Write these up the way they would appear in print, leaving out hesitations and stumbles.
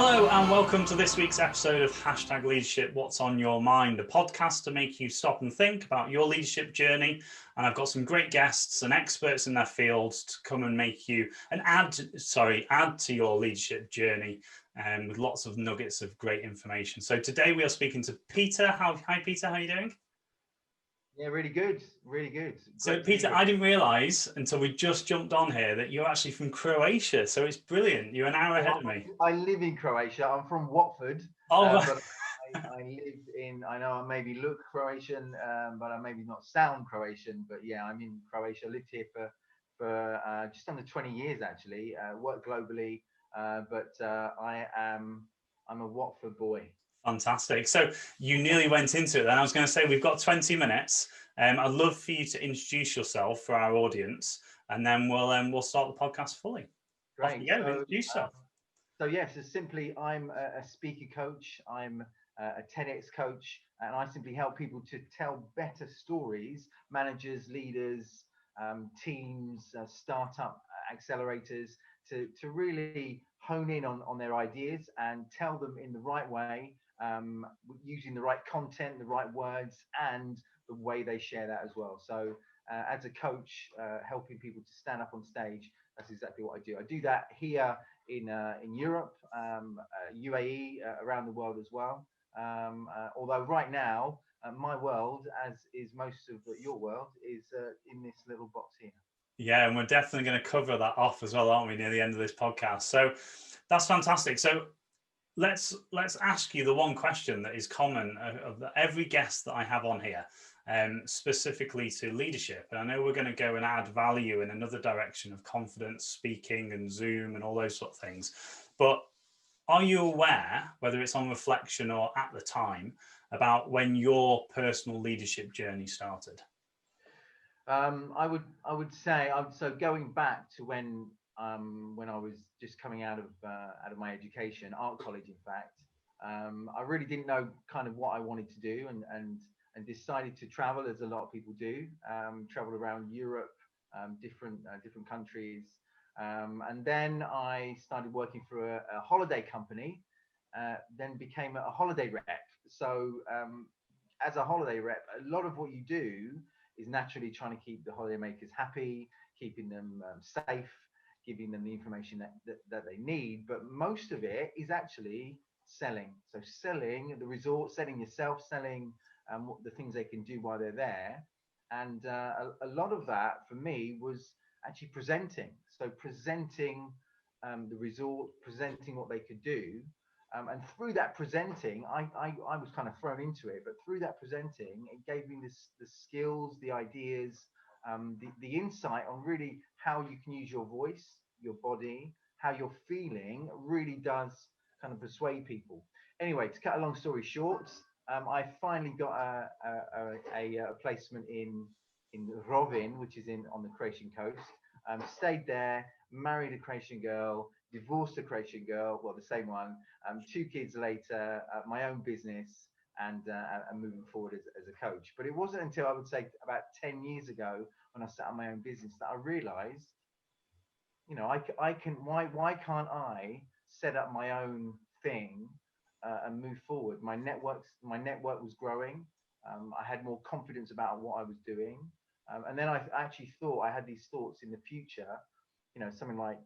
Hello and welcome to this week's episode of Hashtag Leadership What's on Your Mind, a podcast to make you stop and think about your leadership journey. And I've got some great guests and experts in their fields to come and make you add to your leadership journey with lots of nuggets of great information. So today we are speaking to Peter. Hi Peter, how are you doing? Yeah, really good, really good. So Peter, I didn't realise until we just jumped on here that you're actually from Croatia. So it's brilliant. You're an hour ahead of me. I live in Croatia. I'm from Watford. Oh, but I live in, I know I maybe look Croatian, but I maybe not sound Croatian. But yeah, I'm in Croatia. Lived here for just under 20 years actually. Worked globally, but I'm a Watford boy. Fantastic. So you nearly went into it then. I was going to say we've got 20 minutes. I'd love for you to introduce yourself for our audience, and then we'll start the podcast fully. Great. Introduce yourself. So yes, simply I'm a speaker coach. I'm a TEDx coach, and I simply help people to tell better stories, managers, leaders, teams, startup accelerators, to really hone in on their ideas and tell them in the right way, using the right content, the right words, and the way they share that as well. So as a coach, helping people to stand up on stage, that's exactly what I do. I do that here in Europe, UAE, around the world as well. Although right now, my world, as is most of your world, is in this little box here. Yeah, and we're definitely going to cover that off as well, aren't we, near the end of this podcast? So that's fantastic. So let's ask you the one question that is common of every guest that I have on here, specifically to leadership. And I know we're going to go and add value in another direction of confidence, speaking and Zoom and all those sort of things. But are you aware, whether it's on reflection or at the time, about when your personal leadership journey started? I would say, so going back to when I was just coming out of my education, art college, in fact, I really didn't know kind of what I wanted to do, and decided to travel, as a lot of people do, travel around Europe, different countries, and then I started working for a holiday company, then became a holiday rep. So as a holiday rep, a lot of what you do is naturally trying to keep the holidaymakers happy, keeping them safe, giving them the information that they need. But most of it is actually selling. So selling the resort, selling yourself, selling the things they can do while they're there. And a lot of that for me was actually presenting. So presenting the resort, presenting what they could do. And through that presenting, I was kind of thrown into it, but through that presenting, it gave me the skills, the ideas, the insight on really how you can use your voice, your body, how you're feeling really does kind of persuade people. Anyway, to cut a long story short, I finally got a placement in Rovin, which is on the Croatian coast. Stayed there, married a Croatian girl, divorced a Croatian girl, well, the same one, 2 kids later, my own business, and moving forward as a coach. But it wasn't until, I would say, about 10 years ago when I set up my own business that I realized, you know, I can, why can't I set up my own thing and move forward? My network was growing. I had more confidence about what I was doing. And then I actually thought, I had these thoughts in the future, you know, something like,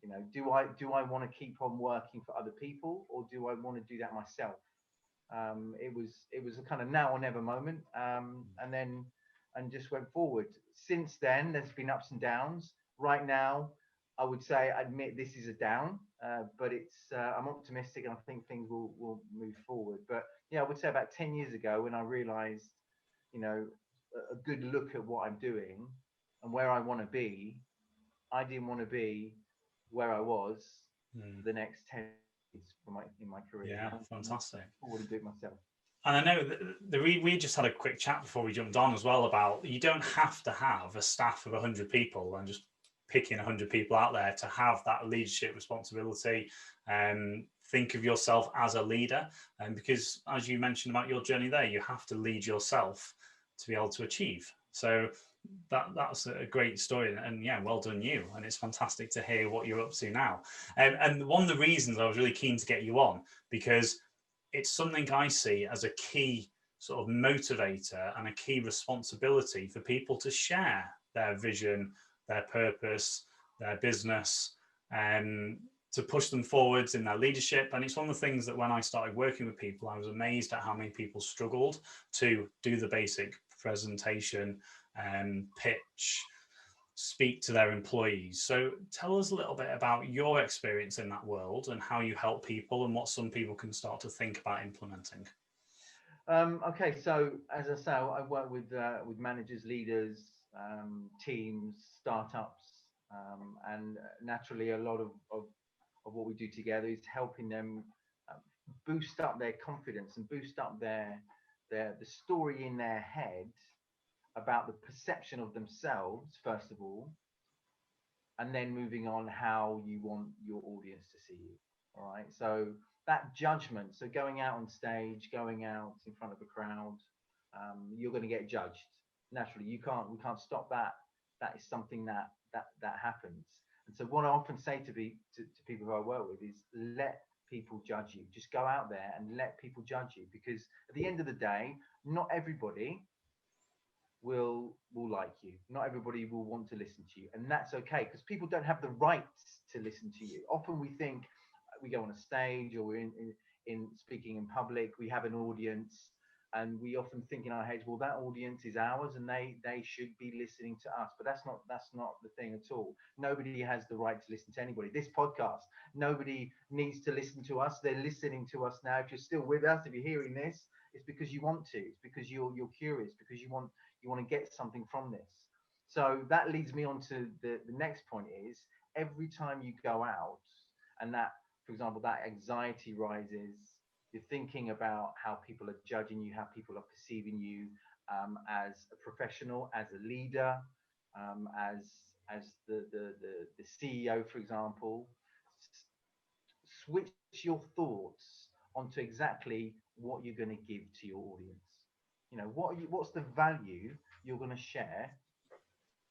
you know, do I want to keep on working for other people, or do I want to do that myself? It was a kind of now or never moment, and just went forward. Since then, there's been ups and downs. Right now, I would say, I admit this is a down, but I'm optimistic, and I think things will move forward. But yeah, I would say about 10 years ago, when I realized, you know, a good look at what I'm doing and where I want to be, I didn't want to be where I was for the next 10 years in my career. Yeah, fantastic. I want to do it myself. And I know that we just had a quick chat before we jumped on as well about you don't have to have a staff of 100 people and just picking 100 people out there to have that leadership responsibility. Think of yourself as a leader, and because as you mentioned about your journey there, you have to lead yourself to be able to achieve. So That's a great story, and yeah, well done you. And it's fantastic to hear what you're up to now. And one of the reasons I was really keen to get you on, because it's something I see as a key sort of motivator and a key responsibility for people to share their vision, their purpose, their business, and to push them forwards in their leadership. And it's one of the things that when I started working with people, I was amazed at how many people struggled to do the basic presentation, pitch, speak to their employees. So tell us a little bit about your experience in that world and how you help people and what some people can start to think about implementing. Okay, so as I say, I work with managers, leaders, teams, startups, and naturally, a lot of what we do together is helping them boost up their confidence and boost up the story in their head about the perception of themselves, first of all, and then moving on how you want your audience to see you. All right. So that judgment, so going out on stage, going out in front of a crowd, you're going to get judged. Naturally, we can't stop that. That is something that happens. And so what I often say to people who I work with is let people judge you. Just go out there and let people judge you, because at the end of the day, not everybody will like you. Not everybody will want to listen to you, and that's okay, because people don't have the rights to listen to you. Often we think we go on a stage or we're in speaking in public, we have an audience, and we often think in our heads, well, that audience is ours and they should be listening to us. But that's not the thing at all. Nobody has the right to listen to anybody. This podcast, nobody needs to listen to us. They're listening to us now. If you're still with us, if you're hearing this, it's because you want to. It's because you're curious, because you want to get something from this. So that leads me on to the next point is, every time you go out and that, for example, that anxiety rises, you're thinking about how people are judging you, how people are perceiving you, as a professional, as a leader, as the CEO, for example. Switch your thoughts onto exactly what you're going to give to your audience. You know, what's the value you're going to share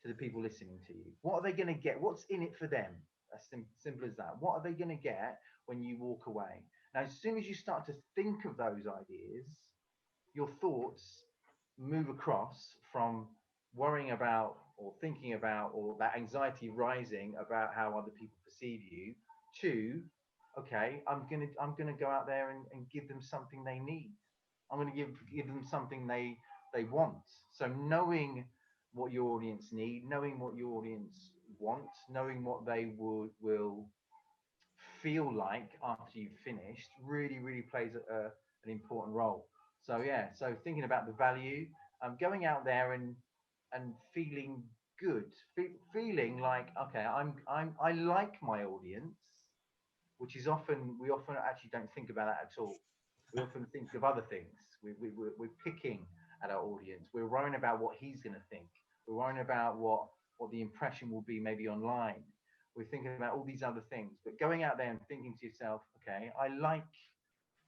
to the people listening to you? What are they going to get? What's in it for them? As simple as that. What are they going to get when you walk away? Now, as soon as you start to think of those ideas, your thoughts move across from worrying about or thinking about, or that anxiety rising about how other people perceive you, to, okay, I'm gonna go out there and give them something they need. I'm going to give them something they want. So knowing what your audience need, knowing what your audience want, knowing what they will feel like after you've finished, really plays an important role. So yeah, so thinking about the value, going out there and feeling good, feeling like, okay, I like my audience, which is we often actually don't think about that at all. We often think of other things. We're picking at our audience. We're worrying about what he's going to think. We're worrying about what the impression will be maybe online. We're thinking about all these other things. But going out there and thinking to yourself, okay, I like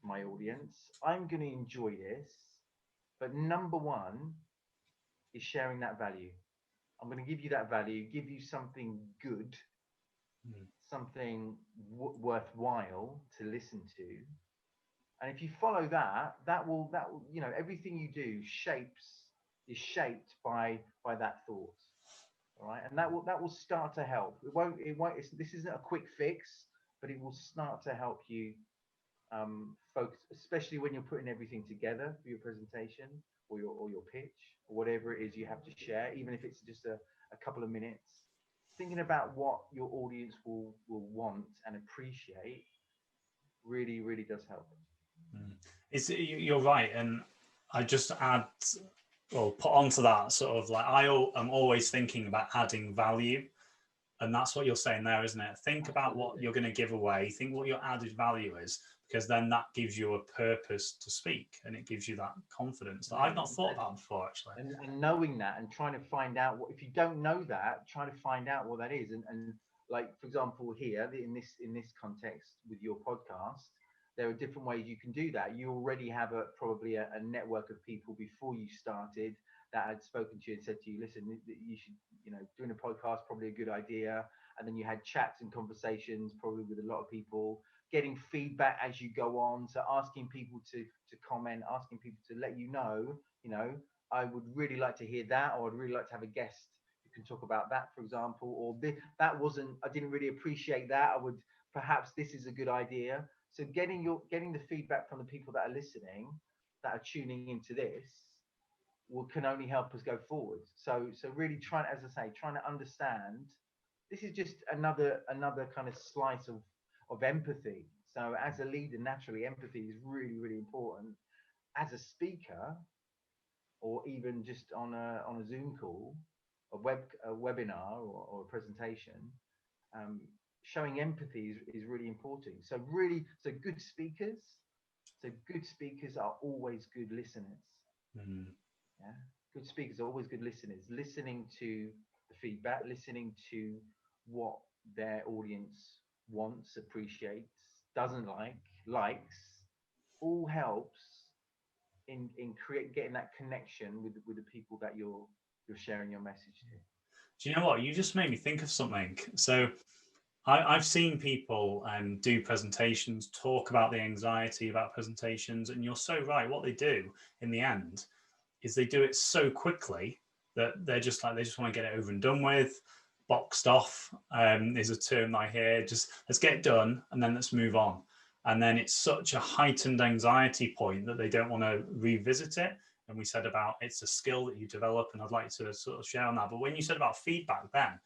my audience. I'm going to enjoy this. But number one is sharing that value. I'm going to give you that value, give you something good, something worthwhile to listen to. And if you follow that, that will, you know, everything you do is shaped by that thought. All right. And that will start to help. This isn't a quick fix, but it will start to help you focus, especially when you're putting everything together for your presentation or your pitch or whatever it is you have to share, even if it's just a couple of minutes. Thinking about what your audience will want and appreciate really does help. You're right, and I just add, or put onto that, sort of like I'm always thinking about adding value, and that's what you're saying there, isn't it? Think about what you're going to give away, think what your added value is, because then that gives you a purpose to speak, and it gives you that confidence that I've not thought about before, actually. And knowing that and trying to find out what, if you don't know that, trying to find out what that is. And like, for example, here in this context with your podcast, there are different ways you can do that. You already have probably a network of people before you started that had spoken to you and said to you, listen, you should, doing a podcast, probably a good idea. And then you had chats and conversations, probably with a lot of people, getting feedback as you go on. So asking people to comment, asking people to let you know, I would really like to hear that, or I'd really like to have a guest who can talk about that, for example, or I didn't really appreciate that. Perhaps this is a good idea. So getting the feedback from the people that are listening, that are tuning into this, can only help us go forward. So really trying to understand. This is just another kind of slice of empathy. So as a leader, naturally, empathy is really, really important. As a speaker, or even just on a Zoom call, a webinar, or a presentation, showing empathy is really important. So good speakers are always good listeners. Yeah, good speakers are always good listeners, listening to the feedback, listening to what their audience wants, appreciates, doesn't likes, all helps in getting that connection with the people that you're sharing your message to. Do you know what? You just made me think of something. So I've seen people do presentations, talk about the anxiety about presentations, and you're so right. What they do in the end is they do it so quickly that they just want to get it over and done with. Boxed off is a term I hear. Just let's get it done and then let's move on. And then it's such a heightened anxiety point that they don't want to revisit it. And we said about it's a skill that you develop, and I'd like to sort of share on that. But when you said about feedback, then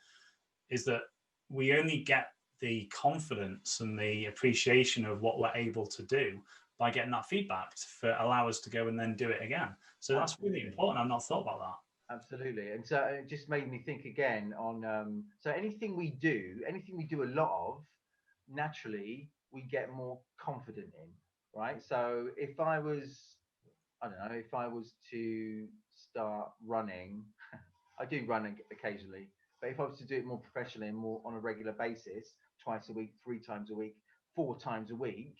is that we only get the confidence and the appreciation of what we're able to do by getting that feedback to allow us to go and then do it again. So that's really important. I've not thought about that. Absolutely. And so it just made me think again on, so anything we do a lot of, naturally, we get more confident in, right? So if I was to start running, I do run occasionally, but if I was to do it more professionally and more on a regular basis, twice a week, 3 times a week, 4 times a week,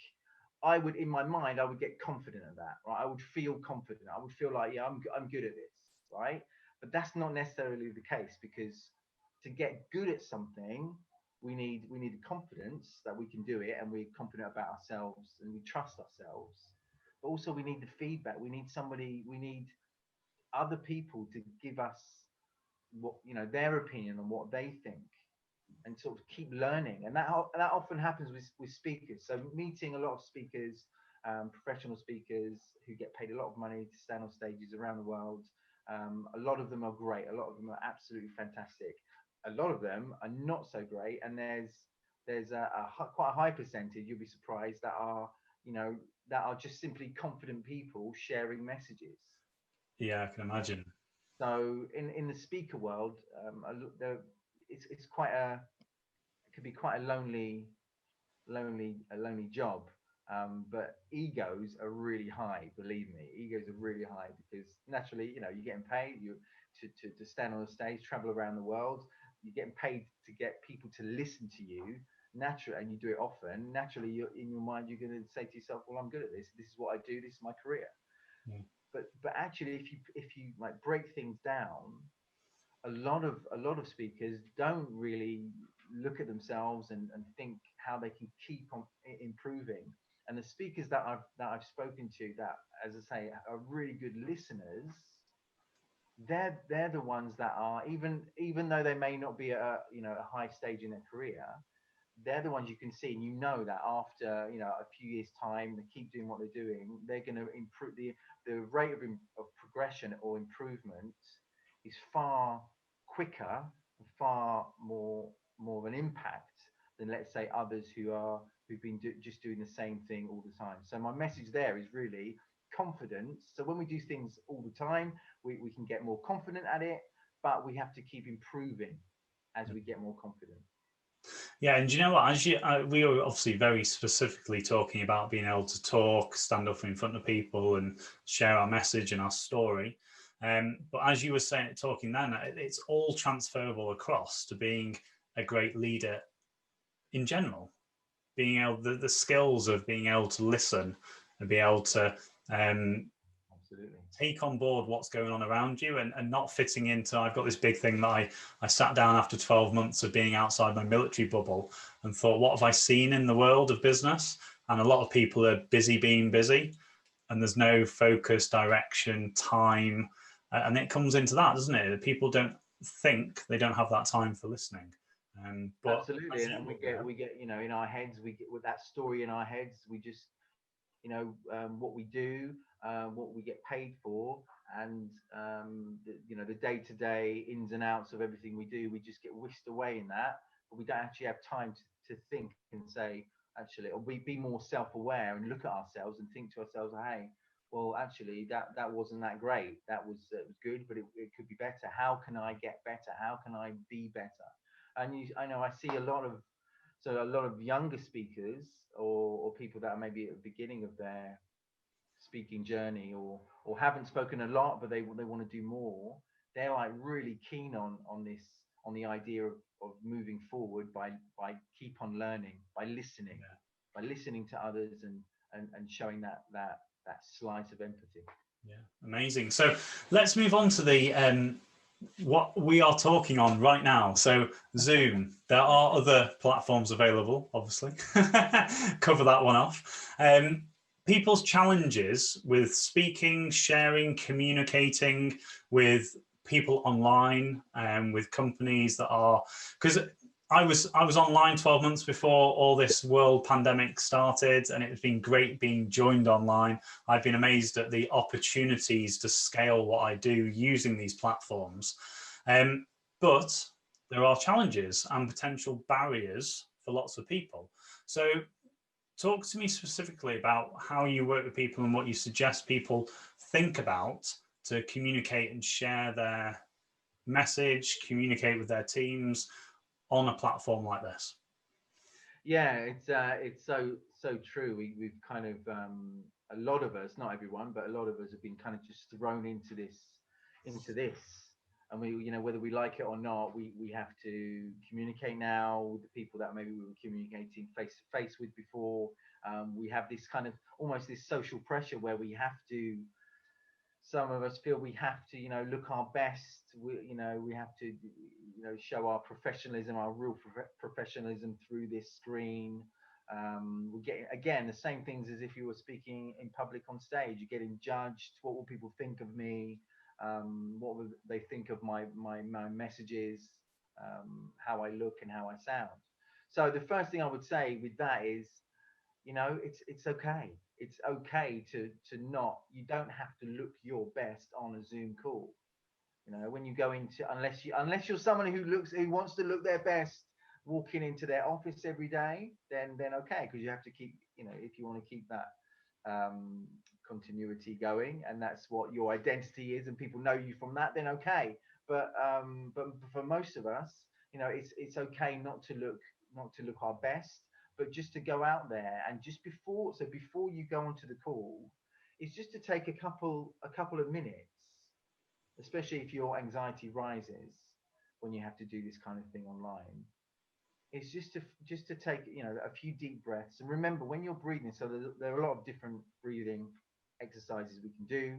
in my mind, I would get confident of that, right? I would feel confident. I would feel like, yeah, I'm good at this, right? But that's not necessarily the case, because to get good at something, we need the confidence that we can do it, and we're confident about ourselves, and we trust ourselves. But also we need the feedback. We need other people to give us their opinion on what they think, and sort of keep learning. And that often happens with speakers. So meeting a lot of speakers, professional speakers who get paid a lot of money to stand on stages around the world. A lot of them are great. A lot of them are absolutely fantastic. A lot of them are not so great. And there's quite a high percentage, you'll be surprised, that are just simply confident people sharing messages. Yeah, I can imagine. So in the speaker world, it could be quite a lonely job. But egos are really high. Believe me, egos are really high, because naturally, you're getting paid to stand on a stage, travel around the world. You're getting paid to get people to listen to you. Naturally, and you do it often. Naturally, in your mind, you're going to say to yourself, "Well, I'm good at this. This is what I do. This is my career." Yeah. But actually, if you like break things down, a lot of speakers don't really look at themselves and think how they can keep on improving. And the speakers that I've spoken to, that, as I say, are really good listeners, they're the ones that are, even though they may not be at a high stage in their career, they're the ones you can see, and that after a few years' time, they keep doing what they're doing, they're going to improve. The rate of progression or improvement is far quicker, far more of an impact than, let's say, others who've been just doing the same thing all the time. So my message there is really confidence. So when we do things all the time, we can get more confident at it, but we have to keep improving as we get more confident. Yeah, and you know what? We were obviously very specifically talking about being able to talk, stand up in front of people, and share our message and our story. But as you were saying, talking then, it's all transferable across to being a great leader in general. being able, the skills of being able to listen and be able to Absolutely. take on board what's going on around you, and not fitting into, I've got this big thing that I sat down after 12 months of being outside my military bubble and thought, what have I seen in the world of business? And a lot of people are busy being busy, and there's no focus, direction, time. And it comes into that, doesn't it? People don't think, they don't have that time for listening. But Absolutely, as and you we would get know, in our heads, we get with that story in our heads. We just what we do, what we get paid for, and the day-to-day ins and outs of everything we do. We just get whisked away in that, but we don't actually have time to think and say, actually, or we be more self-aware and look at ourselves and think to ourselves, hey, well, actually, that wasn't that great. That was it was good, but it could be better. How can I get better? How can I be better? And I know I see a lot of younger speakers, or people that are maybe at the beginning of their speaking journey, or haven't spoken a lot but they want to do more. They're like really keen on this, on the idea of moving forward by keep on learning, by listening to others, and showing that slice of empathy. yeah, amazing. So let's move on to the what we are talking on right now. So Zoom. There are other platforms available, obviously. Cover that one off. People's challenges with speaking, sharing, communicating with people online, and with companies that are, because I was online 12 months before all this world pandemic started, and it's been great being joined online. I've been amazed at the opportunities to scale what I do using these platforms. But there are challenges and potential barriers for lots of people. So talk to me specifically about how you work with people and what you suggest people think about to communicate and share their message, communicate with their teams on a platform like this. Yeah, it's so true. We've kind of a lot of us, not everyone, but a lot of us have been kind of just thrown into this, and we, whether we like it or not, we have to communicate now with the people that maybe we were communicating face to face with before. We have this kind of almost this social pressure where we have to. Some of us feel we have to, look our best. We have to, show our professionalism, our real professionalism through this screen. We get, again, the same things as if you were speaking in public on stage. You're getting judged. What will people think of me? What will they think of my messages? How I look and how I sound. So the first thing I would say with that is, it's okay. It's okay to not, you don't have to look your best on a Zoom call. When you go into, unless you're someone who wants to look their best walking into their office every day, then okay, because you have to keep, if you want to keep that continuity going, and that's what your identity is, and people know you from that, then okay. But for most of us, it's okay not to look our best, but just to go out there, and before you go onto the call, is just to take a couple of minutes, especially if your anxiety rises when you have to do this kind of thing online. It's just to take a few deep breaths, and remember when you're breathing. So there are a lot of different breathing exercises we can do,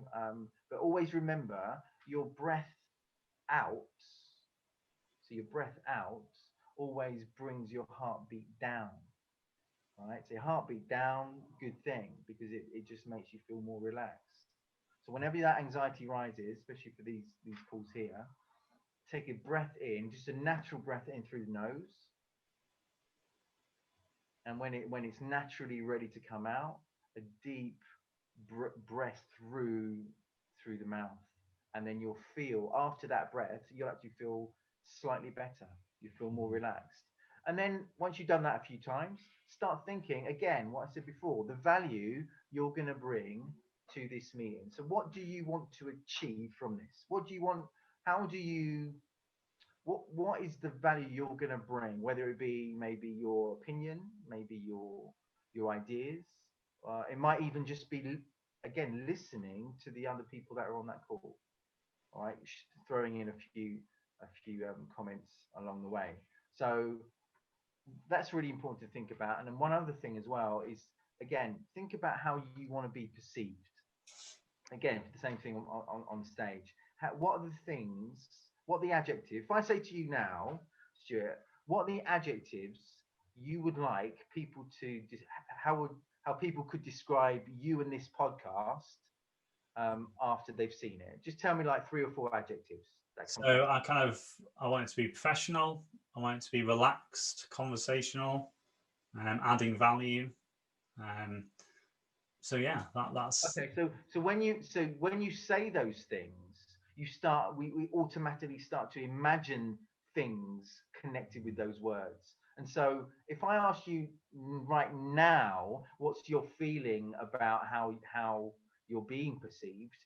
but always remember your breath out. So your breath out always brings your heartbeat down. Right, so your heartbeat down, good thing, because it just makes you feel more relaxed. So whenever that anxiety rises, especially for these calls here, take a breath in, just a natural breath in through the nose, and when it's naturally ready to come out, a deep breath through the mouth, and then you'll feel, after that breath, you'll actually feel slightly better. You feel more relaxed. And then once you've done that a few times, start thinking again what I said before, the value you're going to bring to this meeting. So what do you want to achieve from this? What do you want? How do you, what is the value you're going to bring? Whether it be maybe your opinion, maybe your ideas. It might even just be, again, listening to the other people that are on that call. All right, throwing in a few comments along the way. So that's really important to think about. And then one other thing as well is, again, think about how you want to be perceived. Again, the same thing on stage. What are the things, what the adjective, if I say to you now, Stuart, what are the adjectives you would like people to, how people could describe you and this podcast after they've seen it? Just tell me like 3 or 4 adjectives. So I want it to be professional. I want it to be relaxed, conversational, adding value. So yeah, that's okay. So when you say those things, we automatically start to imagine things connected with those words. And so if I ask you right now, what's your feeling about how you're being perceived,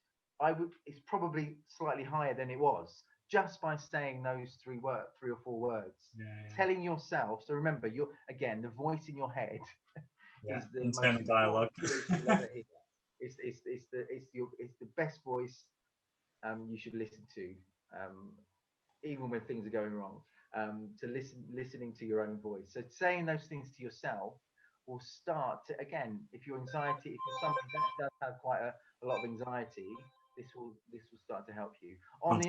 it's probably slightly higher than it was just by saying those 3 or 4 words. yeah. Telling yourself. So remember, the voice in your head is the internal most dialogue. voice you'll ever hear. It's the best voice you should listen to, even when things are going wrong. Listening to your own voice. So saying those things to yourself will start to, again, if you're somebody that does have quite a lot of anxiety, this will start to help you. On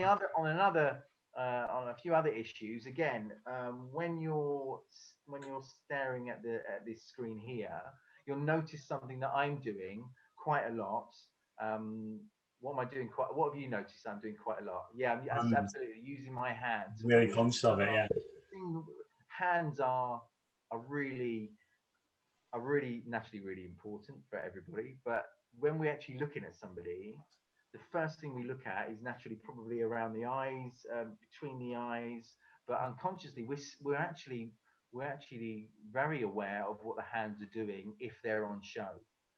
a few other issues, again, when you're staring at this screen here, you'll notice something that I'm doing quite a lot. What am I doing? What have you noticed? I'm doing quite a lot. Yeah, absolutely using my hands. Really conscious of it. Yeah. Hands are really naturally really important for everybody. But when we're actually looking at somebody, the first thing we look at is naturally probably around the eyes, between the eyes. But unconsciously, we're actually very aware of what the hands are doing if they're on show.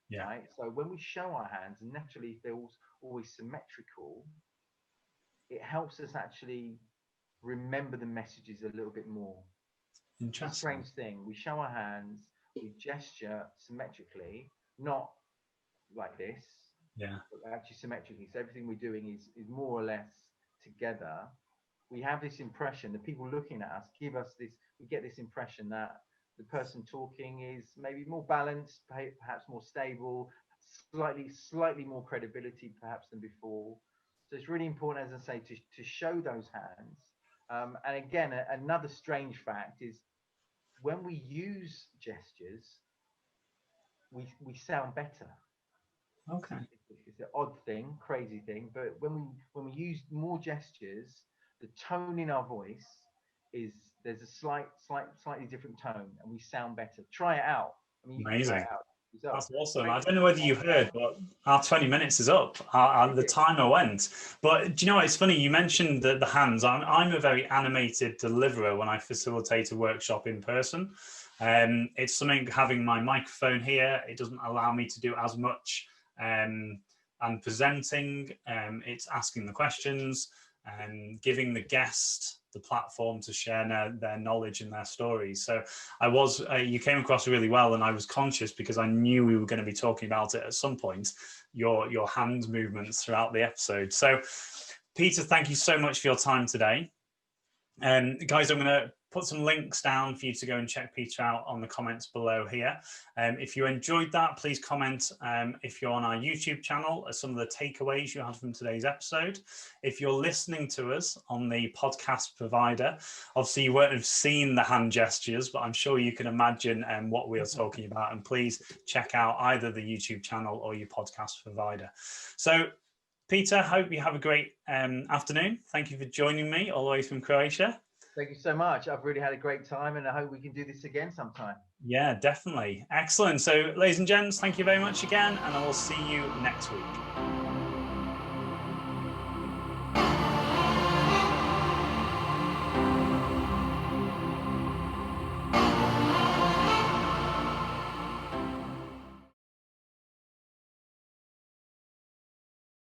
Yeah. Right. So when we show our hands, and naturally if they're always symmetrical, it helps us actually remember the messages a little bit more. Interesting. It's a strange thing. We show our hands, we gesture symmetrically, not like this. Yeah. But actually symmetrically. So everything we're doing is more or less together. We have this impression, the people looking at us we get this impression that the person talking is maybe more balanced, perhaps more stable, slightly more credibility perhaps than before. So it's really important, as I say, to show those hands. And again, another strange fact is when we use gestures, we sound better. Okay. It's an odd thing, crazy thing, but when we use more gestures, the tone in our voice there's a slightly different tone, and we sound better. Try it out. I mean, you can try Amazing. it out yourself. That's awesome. I don't know whether you heard, but our 20 minutes is up. The timer went. But do you know what? It's funny. You mentioned the hands. I'm a very animated deliverer when I facilitate a workshop in person. It's something, having my microphone here, it doesn't allow me to do as much and presenting. It's asking the questions and giving the guest the platform to share their knowledge and their stories. So you came across really well, and I was conscious because I knew we were going to be talking about it at some point, your hand movements throughout the episode. So Peter, thank you so much for your time today. Guys, I'm going to put some links down for you to go and check Peter out on the comments below here. If you enjoyed that, please comment if you're on our YouTube channel some of the takeaways you had from today's episode. If you're listening to us on the podcast provider, obviously you won't have seen the hand gestures, but I'm sure you can imagine what we are talking about. And please check out either the YouTube channel or your podcast provider. So Peter, hope you have a great afternoon. Thank you for joining me all the way from Croatia. Thank you so much. I've really had a great time, and I hope we can do this again sometime. Yeah, definitely. Excellent. So, ladies and gents, thank you very much again, and I will see you next week.